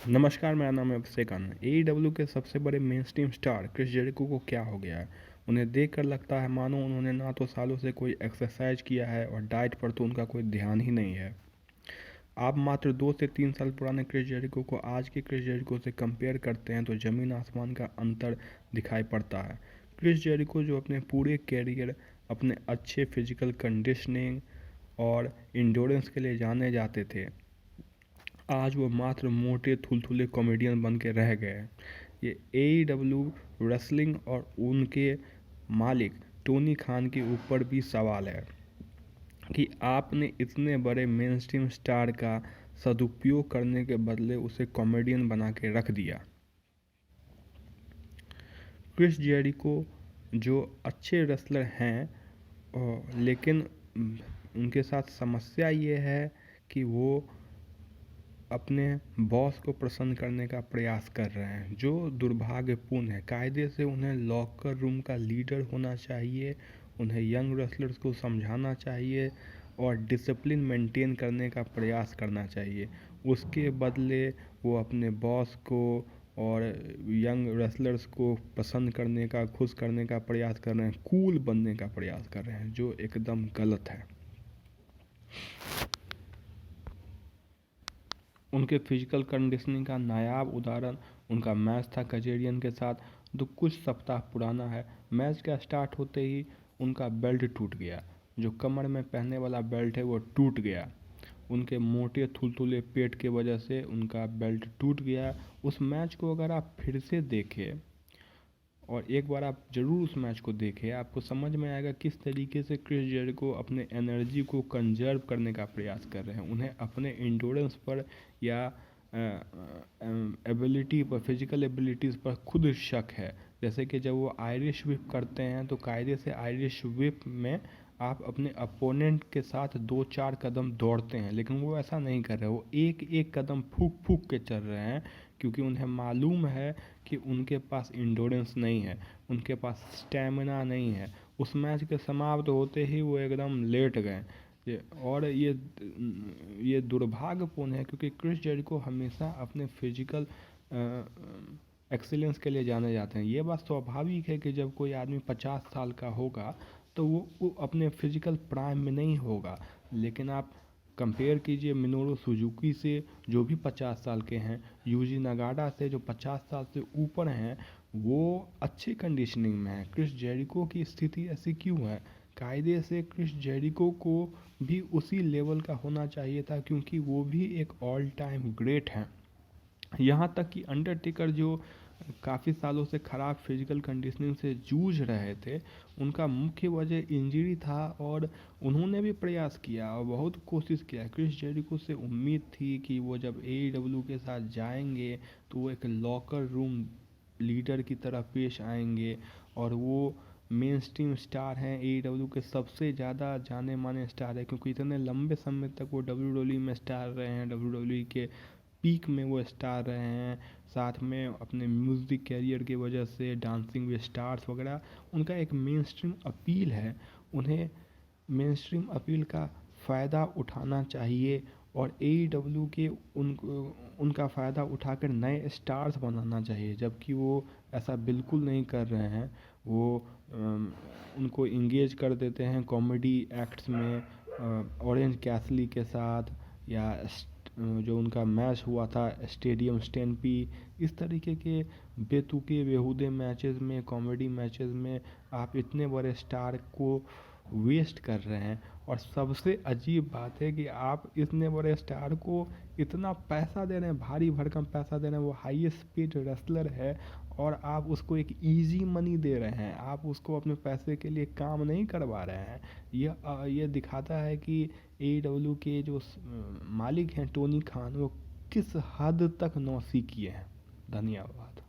नमस्कार, मेरा नाम है अभिषेक आनंद। एईडब्ल्यू के सबसे बड़े मेनस्ट्रीम स्टार क्रिस जेरिको को क्या हो गया है? उन्हें देखकर लगता है मानो उन्होंने ना तो सालों से कोई एक्सरसाइज किया है और डाइट पर तो उनका कोई ध्यान ही नहीं है। आप मात्र 2 से 3 साल पुराने क्रिस जेरिको को आज के क्रिस जेरिको से कंपेयर करते हैं तो ज़मीन आसमान का अंतर दिखाई पड़ता है। क्रिस जेरिको जो अपने पूरे कैरियर अपने अच्छे फिजिकल कंडीशनिंग और इंड्योरेंस के लिए जाने जाते थे, आज वो मात्र मोटे थुलथुले कॉमेडियन बन के रह गए हैं। ये एईडब्ल्यू रेसलिंग और उनके मालिक टोनी खान के ऊपर भी सवाल है कि आपने इतने बड़े मेनस्ट्रीम स्टार का सदुपयोग करने के बदले उसे कॉमेडियन बना के रख दिया। क्रिस जेरिको जो अच्छे रेसलर हैं लेकिन उनके साथ समस्या ये है कि वो अपने बॉस को प्रसन्न करने का प्रयास कर रहे हैं, जो दुर्भाग्यपूर्ण है। कायदे से उन्हें लॉकर रूम का लीडर होना चाहिए, उन्हें यंग रेसलर्स को समझाना चाहिए और डिसिप्लिन मेंटेन करने का प्रयास करना चाहिए। उसके बदले वो अपने बॉस को और यंग रेसलर्स को पसंद करने का, खुश करने का प्रयास कर रहे हैं, कूल बनने का प्रयास कर रहे हैं, जो एकदम गलत है। उनके फिजिकल कंडीशनिंग का नायाब उदाहरण उनका मैच था कजेरियन के साथ, जो कुछ सप्ताह पुराना है। मैच का स्टार्ट होते ही उनका बेल्ट टूट गया, जो कमर में पहनने वाला बेल्ट है वो टूट गया। उनके मोटे थुलथुले पेट के वजह से उनका बेल्ट टूट गया। उस मैच को अगर आप फिर से देखें और एक बार आप ज़रूर उस मैच को देखें, आपको समझ में आएगा किस तरीके से क्रिस जेरिको अपने एनर्जी को कंजर्व करने का प्रयास कर रहे हैं। उन्हें अपने इंडोरेंस पर या एबिलिटी पर, फिजिकल एबिलिटीज़ पर खुद शक है। जैसे कि जब वो आयरिश व्हिप करते हैं तो कायदे से आयरिश व्हिप में आप अपने अपोनेंट के साथ 2-4 कदम दौड़ते हैं, लेकिन वो ऐसा नहीं कर रहे। वो एक एक कदम फूक फूक के चल रहे हैं, क्योंकि उन्हें मालूम है कि उनके पास इंडोरेंस नहीं है, उनके पास स्टेमिना नहीं है। उस मैच के समाप्त होते ही वो एकदम लेट गए। और ये दुर्भाग्यपूर्ण है, क्योंकि क्रिस जेरिको हमेशा अपने फिजिकल एक्सीलेंस के लिए जाने जाते हैं। ये बात स्वाभाविक है कि जब कोई आदमी 50 साल का होगा तो वो अपने फिजिकल प्राइम में नहीं होगा। लेकिन आप कंपेयर कीजिए मिनोरू सुजुकी से, जो भी 50 साल के हैं, यूजी नगाडा से, जो 50 साल से ऊपर हैं, वो अच्छी कंडीशनिंग में है। क्रिस जेरिको की स्थिति ऐसी क्यों है? कायदे से क्रिस जेरिको को भी उसी लेवल का होना चाहिए था, क्योंकि वो भी एक ऑल टाइम ग्रेट हैं। यहाँ तक कि अंडरटेकर, जो काफ़ी सालों से ख़राब फिजिकल कंडीशनिंग से जूझ रहे थे, उनका मुख्य वजह इंजरी था और उन्होंने भी प्रयास किया और बहुत कोशिश किया। क्रिस जेरिको से उम्मीद थी कि वो जब एईडब्ल्यू के साथ जाएंगे तो वो एक लॉकर रूम लीडर की तरह पेश आएंगे, और वो मेन स्ट्रीम स्टार हैं, एईडब्ल्यू के सबसे ज़्यादा जाने माने स्टार है, क्योंकि इतने लंबे समय तक वो डब्ल्यूडब्ल्यू में स्टार रहे हैं, डब्ल्यूडब्ल्यू के पीक में वो स्टार रहे हैं। साथ में अपने म्यूज़िक कैरियर की वजह से डांसिंग विद स्टार्स वगैरह, उनका एक मेन स्ट्रीम अपील है। उन्हें मेन स्ट्रीम अपील का फ़ायदा उठाना चाहिए और एईडब्ल्यू के उनका फ़ायदा उठाकर नए स्टार्स बनाना चाहिए, जबकि वो ऐसा बिल्कुल नहीं कर रहे हैं। वो उनको इंगेज कर देते हैं कॉमेडी एक्ट्स में, ऑरेंज कैसली के साथ, या जो उनका मैच हुआ था स्टेडियम स्टैम्पी, इस तरीके के बेतुके बेहुदे मैचेस में, कॉमेडी मैचेस में आप इतने बड़े स्टार को वेस्ट कर रहे हैं। और सबसे अजीब बात है कि आप इतने बड़े स्टार को इतना पैसा दे रहे हैं, भारी भरकम पैसा दे रहे हैं, वो हाईएस्ट पेड रेसलर है, और आप उसको एक इजी मनी दे रहे हैं, आप उसको अपने पैसे के लिए काम नहीं करवा रहे हैं। ये दिखाता है कि एईडब्ल्यू के जो मालिक हैं टोनी खान, वो किस हद तक नौसिखिए हैं। धन्यवाद।